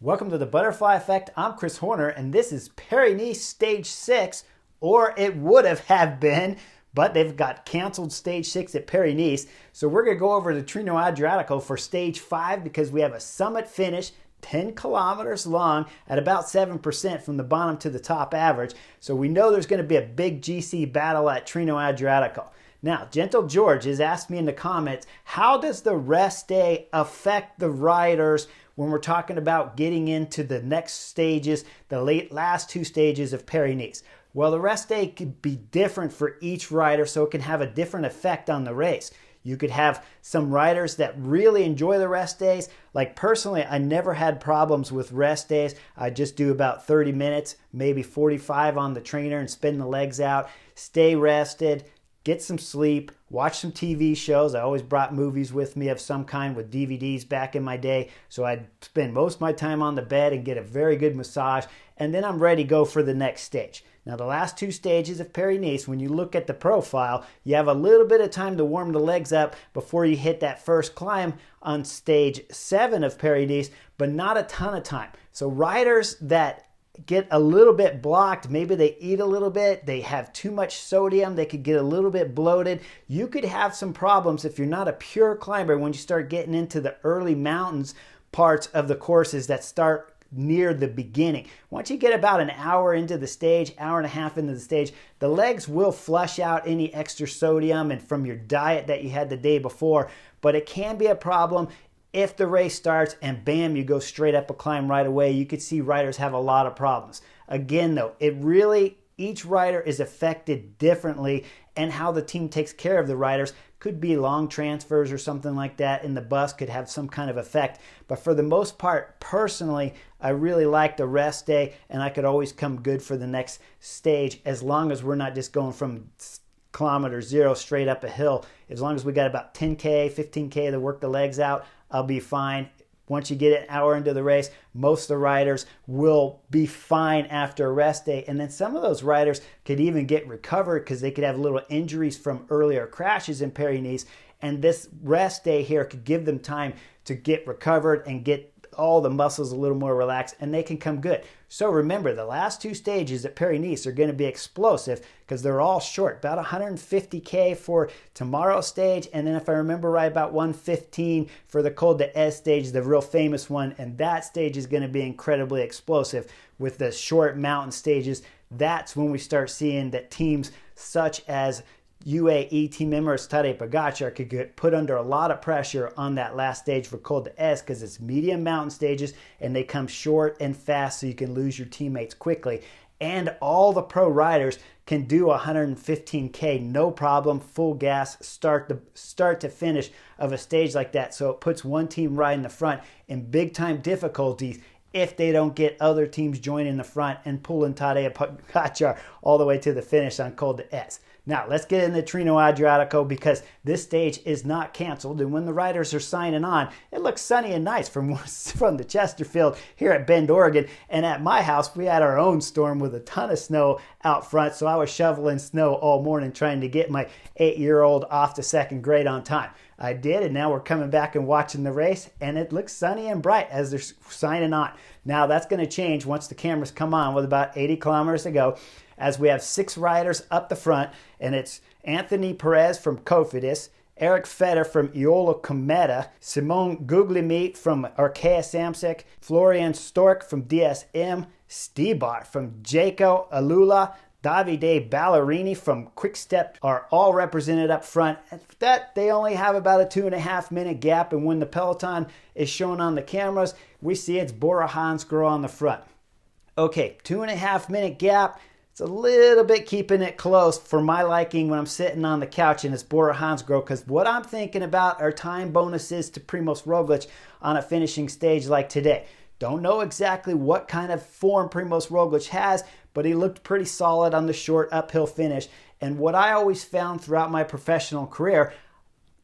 Welcome to the Butterfly Effect. I'm Chris Horner, and this is Paris-Nice Stage 6, or it would have been, but they've got canceled Stage 6 at Paris-Nice. So we're going to go over to Tirreno-Adriatico for Stage 5 because we have a summit finish, 10 kilometers long at about 7% from the bottom to the top average. So we know there's going to be a big GC battle at Tirreno-Adriatico. Now, Gentle George has asked me in the comments, how does the rest day affect the riders when we're talking about getting into the next stages, the last two stages of Paris-Nice? Well, the rest day could be different for each rider, so it can have a different effect on the race. You could have some riders that really enjoy the rest days. Like personally, I never had problems with rest days. I just do about 30 minutes, maybe 45 on the trainer and spin the legs out, stay rested, get some sleep, watch some TV shows. I always brought movies with me of some kind with DVDs back in my day. So I'd spend most of my time on the bed and get a very good massage. And then I'm ready to go for the next stage. Now, the last two stages of Paris-Nice, when you look at the profile, you have a little bit of time to warm the legs up before you hit that first climb on stage 7 of Paris-Nice, but not a ton of time. So riders that get a little bit blocked, maybe they eat a little bit, they have too much sodium, they could get a little bit bloated. You could have some problems if you're not a pure climber when you start getting into the early mountains parts of the courses that start near the beginning. Once you get about an hour into the stage, hour and a half into the stage, the legs will flush out any extra sodium and from your diet that you had the day before, but it can be a problem if the race starts and bam, you go straight up a climb right away. You could see riders have a lot of problems. Again though, each rider is affected differently, and how the team takes care of the riders could be long transfers or something like that in the bus could have some kind of effect. But for the most part, personally, I really like the rest day, and I could always come good for the next stage as long as we're not just going from kilometer 0 straight up a hill. As long as we got about 10K, 15K to work the legs out, I'll be fine. Once you get an hour into the race, most of the riders will be fine after a rest day. And then some of those riders could even get recovered because they could have little injuries from earlier crashes in Paris-Nice. And this rest day here could give them time to get recovered and get all the muscles a little more relaxed, and they can come good. So remember, the last two stages at Paris-Nice are going to be explosive because they're all short, about 150K for tomorrow's stage, and then if I remember right, about 115 for the Col d'Es stage, the real famous one, and that stage is going to be incredibly explosive with the short mountain stages. That's when we start seeing that teams such as UAE team members Tadej Pogacar could get put under a lot of pressure on that last stage for Col d'Es because it's medium mountain stages and they come short and fast, so you can lose your teammates quickly. And all the pro riders can do 115K no problem, full gas, start to finish of a stage like that. So it puts one team right in the front in big time difficulties if they don't get other teams joining the front and pulling Tadej Pogacar all the way to the finish on Col d'Es. Now, let's get into Tirreno-Adriatico because this stage is not canceled, and when the riders are signing on, it looks sunny and nice from the Chesterfield here at Bend, Oregon. And at my house, we had our own storm with a ton of snow out front, so I was shoveling snow all morning trying to get my 8-year-old off to second grade on time. I did, and now we're coming back and watching the race, and it looks sunny and bright as they're signing on. Now, that's going to change once the cameras come on with about 80 kilometers to go, as we have 6 riders up the front, and it's Anthony Perez from Cofidis, Eric Fetter from Eola Cometa, Simone Guglielmi from Arkea Samsic, Florian Stork from DSM, Stibart from Jaco Alula, Davide Ballerini from Quickstep are all represented up front. That they only have about a 2.5 minute gap, and when the peloton is shown on the cameras, we see it's Bora Hansgrohe on the front. Okay, 2.5 minute gap. It's a little bit keeping it close for my liking when I'm sitting on the couch and it's Bora Hansgrohe, because what I'm thinking about are time bonuses to Primoz Roglič on a finishing stage like today. Don't know exactly what kind of form Primoz Roglič has, but he looked pretty solid on the short uphill finish. And what I always found throughout my professional career,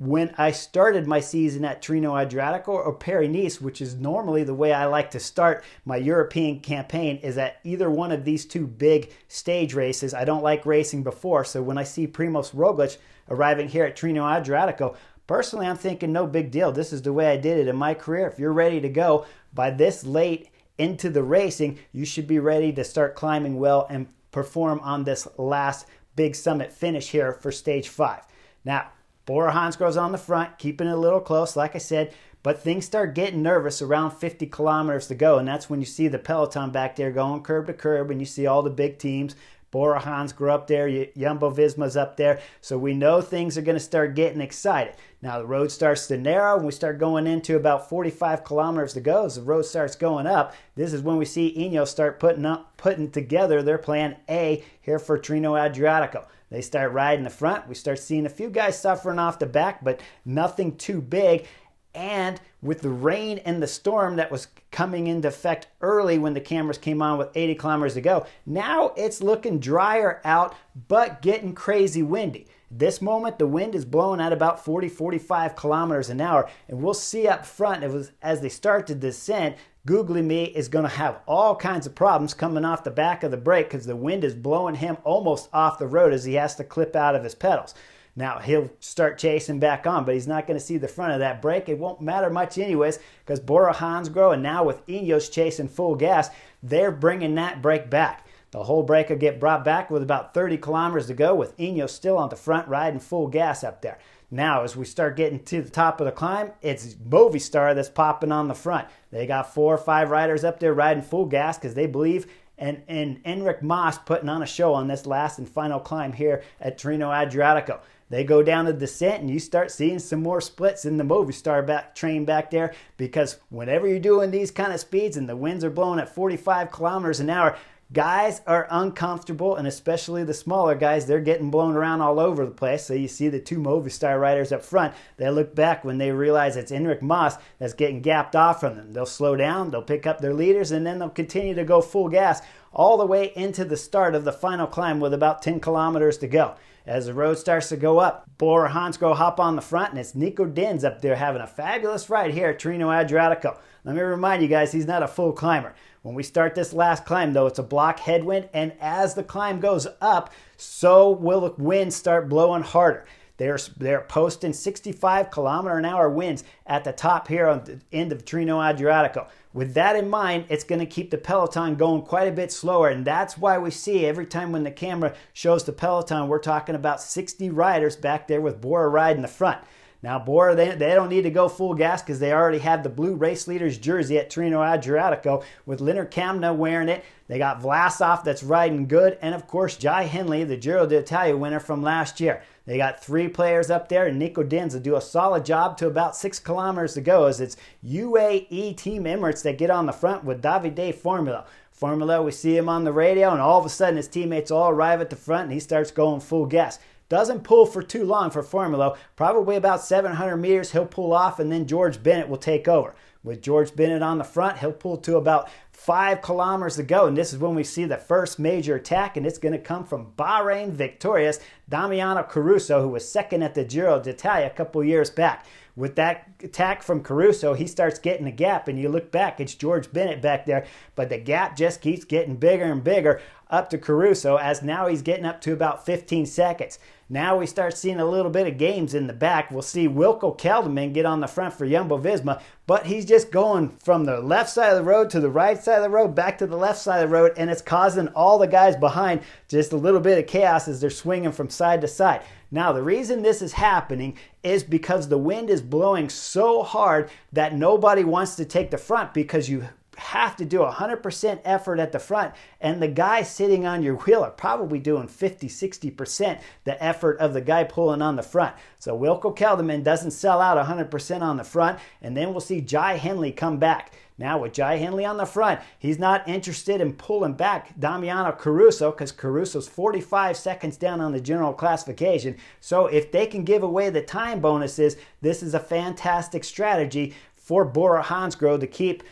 when I started my season at Tirreno-Adriatico or Paris-Nice, which is normally the way I like to start my European campaign, is at either one of these two big stage races. I don't like racing before, so when I see Primoz Roglič arriving here at Tirreno-Adriatico, personally I'm thinking no big deal. This is the way I did it in my career. If you're ready to go by this late into the racing, you should be ready to start climbing well and perform on this last big summit finish here for stage 5. Now, Bora Hansgrohe's on the front, keeping it a little close, like I said, but things start getting nervous around 50 kilometers to go, and that's when you see the peloton back there going curb to curb, and you see all the big teams. Bora Hansgrohe up there, Jumbo-Visma's up there, so we know things are going to start getting excited. Now the road starts to narrow, and we start going into about 45 kilometers to go. As the road starts going up, this is when we see Ineos start putting together their plan A here for Tirreno-Adriatico. They start riding the front. We start seeing a few guys suffering off the back, but nothing too big. And with the rain and the storm that was coming into effect early when the cameras came on with 80 kilometers to go, now it's looking drier out, but getting crazy windy. This moment, the wind is blowing at about 40-45 kilometers an hour, and we'll see up front, as they start to descend, Googly Me is going to have all kinds of problems coming off the back of the brake because the wind is blowing him almost off the road as he has to clip out of his pedals. Now, he'll start chasing back on, but he's not going to see the front of that brake. It won't matter much anyways because Bora Hansgrohe, and now with Ineos chasing full gas, they're bringing that brake back. The whole brake will get brought back with about 30 kilometers to go with Ineos still on the front riding full gas up there. Now, as we start getting to the top of the climb, it's Movistar that's popping on the front. They got 4 or 5 riders up there riding full gas because they believe and Enric Mas putting on a show on this last and final climb here at Tirreno-Adriatico. They go down the descent, and you start seeing some more splits in the Movistar train back there because whenever you're doing these kind of speeds and the winds are blowing at 45 kilometers an hour, guys are uncomfortable, and especially the smaller guys, they're getting blown around all over the place. So you see the 2 Movistar riders up front, they look back when they realize it's Enric Mas that's getting gapped off from them. They'll slow down, they'll pick up their leaders, and then they'll continue to go full gas all the way into the start of the final climb with about 10 kilometers to go. As the road starts to go up, Bora Hansgrohe hop on the front, and it's Nico Dins up there having a fabulous ride here at Tirreno-Adriatico. Let me remind you guys, he's not a full climber. When we start this last climb, though, it's a block headwind, and as the climb goes up, so will the wind start blowing harder. They're posting 65 kilometer an hour winds at the top here on the end of Tirreno-Adriatico. With that in mind, it's going to keep the peloton going quite a bit slower, and that's why we see every time when the camera shows the peloton, we're talking about 60 riders back there with Bora riding the front. Now, Bora, they don't need to go full gas because they already have the blue race leader's jersey at Tirreno-Adriatico with Leonard Kamna wearing it. They got Vlasov that's riding good, and of course, Jai Hindley, the Giro d'Italia winner from last year. They got 3 players up there, and Nico Dins will do a solid job to about 6 kilometers to go as it's UAE Team Emirates that get on the front with Davide Formula. Formula, we see him on the radio, and all of a sudden his teammates all arrive at the front, and he starts going full gas. Doesn't pull for too long for Formula. Probably about 700 meters, he'll pull off, and then George Bennett will take over. With George Bennett on the front, he'll pull to about 5 kilometers to go, and this is when we see the first major attack, and it's going to come from Bahrain victorious Damiano Caruso, who was second at the Giro d'Italia a couple years back. With that attack from Caruso, he starts getting a gap, and you look back, it's George Bennett back there, but the gap just keeps getting bigger and bigger up to Caruso, as now he's getting up to about 15 seconds. Now we start seeing a little bit of games in the back. We'll see Wilco Kelderman get on the front for Jumbo-Visma, but he's just going from the left side of the road to the right side of the road, back to the left side of the road, and it's causing all the guys behind just a little bit of chaos as they're swinging from side to side. Now, the reason this is happening is because the wind is blowing so hard that nobody wants to take the front because you have to do 100% effort at the front, and the guy sitting on your wheel are probably doing 50-60% the effort of the guy pulling on the front. So Wilco Kelderman doesn't sell out 100% on the front, and then we'll see Jai Hindley come back. Now with Jai Hindley on the front, he's not interested in pulling back Damiano Caruso because Caruso's 45 seconds down on the general classification. So if they can give away the time bonuses, this is a fantastic strategy for Bora Hansgrohe to keep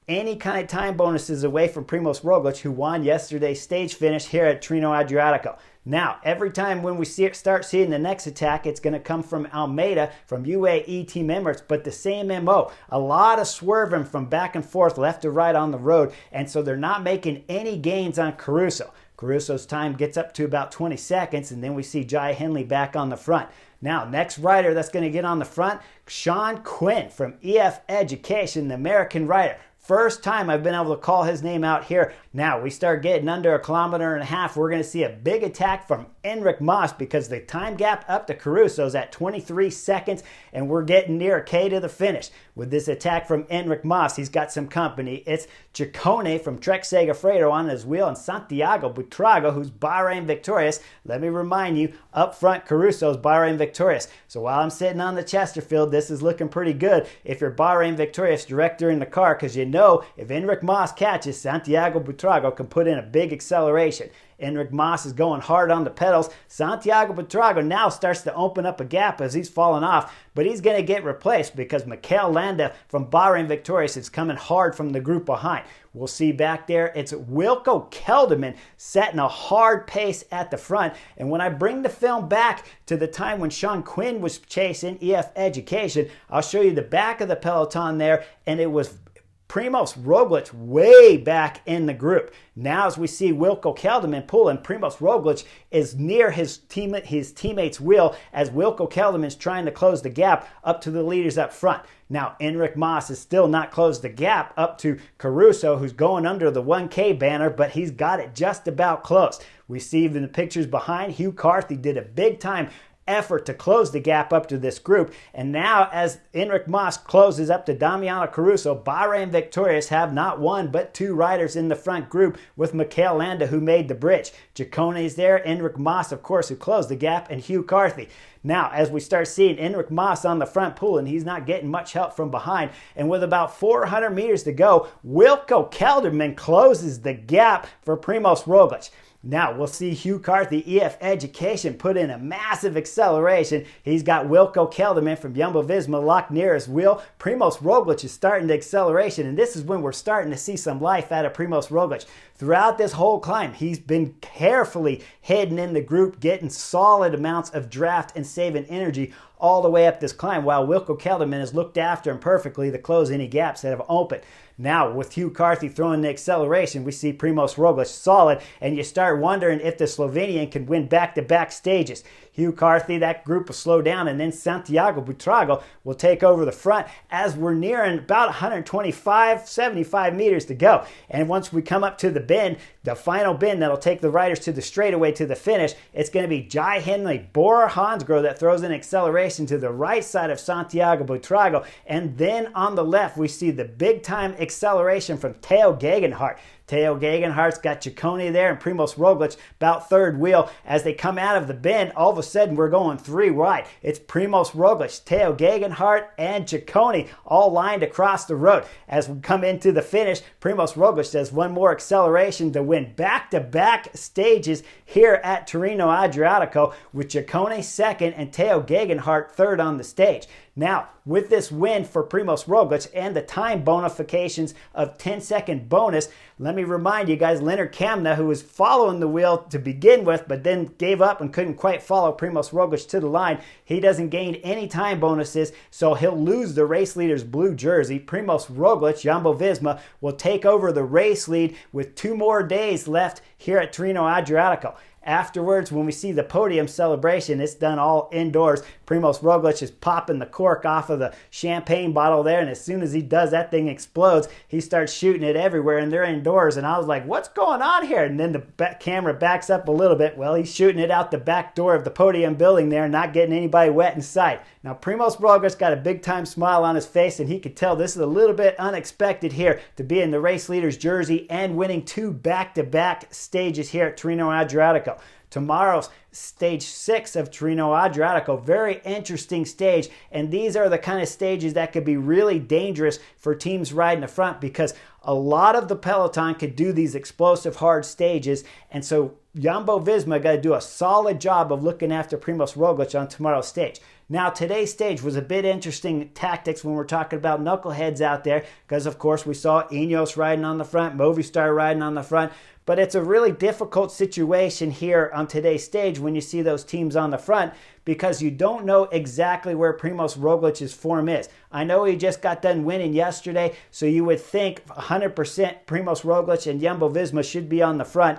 any kind of time bonuses away from Primož Roglič, who won yesterday's stage finish here at Tirreno-Adriatico. Now, every time when we start seeing the next attack, it's going to come from Almeida, from UAE Team Emirates, but the same MO. A lot of swerving from back and forth, left to right on the road, and so they're not making any gains on Caruso. Caruso's time gets up to about 20 seconds, and then we see Jai Hindley back on the front. Now, next rider that's going to get on the front, Sean Quinn from EF Education, the American rider. First time I've been able to call his name out here. Now we start getting under 1.5 kilometers. We're going to see a big attack from Enric Mas because the time gap up to Caruso is at 23 seconds and we're getting near a K to the finish. With this attack from Enric Mas, he's got some company. It's Ciccone from Trek Segafredo on his wheel and Santiago Buitrago, who's Bahrain victorious. Let me remind you, up front, Caruso's Bahrain victorious. So while I'm sitting on the Chesterfield, this is looking pretty good if you're Bahrain victorious director in the car, because you know if Enric Mas catches, Santiago Buitrago can put in a big acceleration. Enric Mas is going hard on the pedals. Santiago Buitrago now starts to open up a gap as he's falling off, but he's going to get replaced because Mikel Landa from Bahrain Victorious is coming hard from the group behind. We'll see back there, it's Wilco Kelderman setting a hard pace at the front. And when I bring the film back to the time when Sean Quinn was chasing EF Education, I'll show you the back of the peloton there, and it was Primoz Roglič way back in the group. Now as we see Wilco Kelderman pulling, Primoz Roglič is near his teammate's wheel as Wilco Kelderman's trying to close the gap up to the leaders up front. Now Enric Mas has still not closed the gap up to Caruso, who's going under the 1K banner, but he's got it just about close. We see in the pictures behind, Hugh Carthy did a big time effort to close the gap up to this group. And now as Enric Mas closes up to Damiano Caruso, Bahrain Victorious have not one but two riders in the front group with Mikel Landa, who made the bridge. Ciccone's there, Enric Mas, of course, who closed the gap, and Hugh Carthy. Now, as we start seeing Enric Mas on the front pulling, he's not getting much help from behind. And with about 400 meters to go, Wilco Kelderman closes the gap for Primoz Roglič. Now, we'll see Hugh Carthy, EF Education, put in a massive acceleration. He's got Wilco Kelderman from Jumbo-Visma locked near his wheel. Primoz Roglič is starting the acceleration, and this is when we're starting to see some life out of Primoz Roglič. Throughout this whole climb, he's been carefully hidden in the group, getting solid amounts of draft and saving energy all the way up this climb, while Wilco Kelderman has looked after him perfectly to close any gaps that have opened. Now, with Hugh Carthy throwing the acceleration, we see Primoz Roglič solid, and you start wondering if the Slovenian can win back-to-back stages. Hugh Carthy, that group will slow down, and then Santiago Buitrago will take over the front as we're nearing about 125, 75 meters to go. And once we come up to the bend, the final bend that'll take the riders to the straightaway to the finish, it's going to be Jai Hindley, Bora Hansgrohe that throws an acceleration to the right side of Santiago Buitrago. And then on the left, we see the big-time acceleration from Theo Gegenhardt. Theo Gegenhardt's got Ciccone there and Primoz Roglič about third wheel. As they come out of the bend, all of a sudden we're going three wide. It's Primoz Roglič, Theo Gegenhardt, and Ciccone all lined across the road. As we come into the finish, Primoz Roglič does one more acceleration to win back-to-back stages here at Tirreno-Adriatico, with Ciccone second and Theo Gegenhardt third on the stage. Now, with this win for Primoz Roglič and the time bonifications of 10-second bonus, let me remind you guys, Leonard Kamna, who was following the wheel to begin with, but then gave up and couldn't quite follow Primoz Roglič to the line, he doesn't gain any time bonuses, so he'll lose the race leader's blue jersey. Primoz Roglič, Jumbo-Visma, will take over the race lead with 2 more days left here at Tirreno-Adriatico. Afterwards, when we see the podium celebration, it's done all indoors. Primoz Roglič is popping the cork off of the champagne bottle there, and as soon as he does, that thing explodes. He starts shooting it everywhere, and they're indoors, and I was like, what's going on here? And then the camera backs up a little bit. Well, he's shooting it out the back door of the podium building there, not getting anybody wet inside. Now, Primoz Roglič got a big-time smile on his face, and he could tell this is a little bit unexpected here to be in the race leader's jersey and winning 2 back-to-back stages here at Tirreno-Adriatico. Tomorrow's stage 6 of Tirreno-Adriatico, very interesting stage, and these are the kind of stages that could be really dangerous for teams riding the front, because a lot of the peloton could do these explosive hard stages, and so Jumbo-Visma got to do a solid job of looking after Primoz Roglič on tomorrow's stage. Now, today's stage was a bit interesting tactics when we're talking about knuckleheads out there, because of course we saw Ineos riding on the front, Movistar riding on the front, but it's a really difficult situation here on today's stage when you see those teams on the front, because you don't know exactly where Primoz Roglic's form is. I know he just got done winning yesterday, so you would think 100% Primoz Roglič and Jumbo-Visma should be on the front.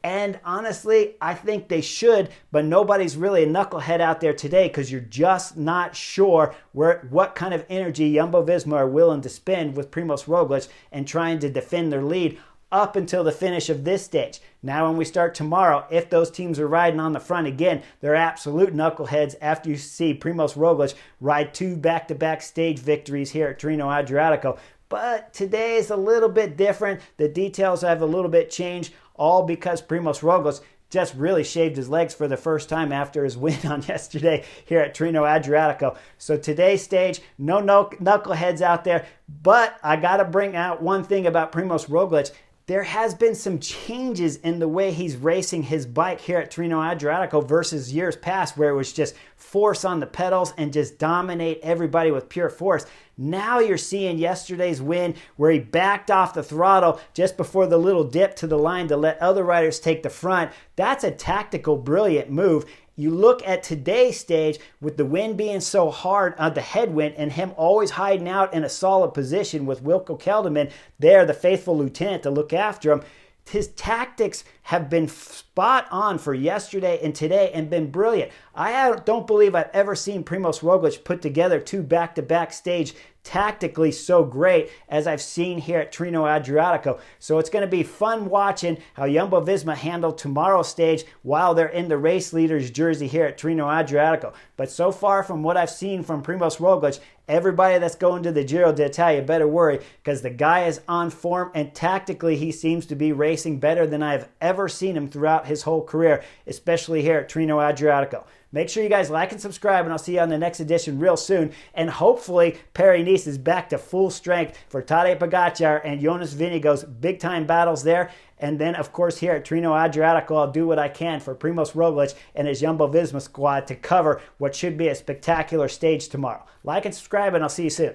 And honestly, I think they should, but nobody's really a knucklehead out there today because you're just not sure what kind of energy Jumbo-Visma are willing to spend with Primož Roglič and trying to defend their lead up until the finish of this stage. Now when we start tomorrow, if those teams are riding on the front again, they're absolute knuckleheads after you see Primož Roglič ride 2 back-to-back stage victories here at Tirreno-Adriatico. But today is a little bit different. The details have a little bit changed, all because Primož Roglič just really shaved his legs for the first time after his win on yesterday here at Tirreno-Adriatico. So today's stage, no knuckleheads out there, but I got to bring out one thing about Primož Roglič. There has been some changes in the way he's racing his bike here at Tirreno-Adriatico versus years past where it was just force on the pedals and just dominate everybody with pure force. Now you're seeing yesterday's win where he backed off the throttle just before the little dip to the line to let other riders take the front. That's a tactical, brilliant move. You look at today's stage with the wind being so hard on the headwind and him always hiding out in a solid position with Wilco Kelderman there, the faithful lieutenant, to look after him. His tactics have been spot on for yesterday and today and been brilliant. I don't believe I've ever seen Primož Roglič put together 2 back-to-back stage tactically so great as I've seen here at Tirreno-Adriatico. So it's going to be fun watching how Jumbo-Visma handle tomorrow's stage while they're in the race leader's jersey here at Tirreno-Adriatico. But so far from what I've seen from Primož Roglič, everybody that's going to the Giro d'Italia better worry because the guy is on form and tactically he seems to be racing better than I've ever seen him throughout his whole career, especially here at Tirreno-Adriatico. Make sure you guys like and subscribe, and I'll see you on the next edition real soon. And hopefully, Paris-Nice is back to full strength for Tadej Pogačar and Jonas Vingegaard's big-time battles there. And then, of course, here at Tirreno-Adriatico, I'll do what I can for Primož Roglič and his Jumbo-Visma squad to cover what should be a spectacular stage tomorrow. Like and subscribe, and I'll see you soon.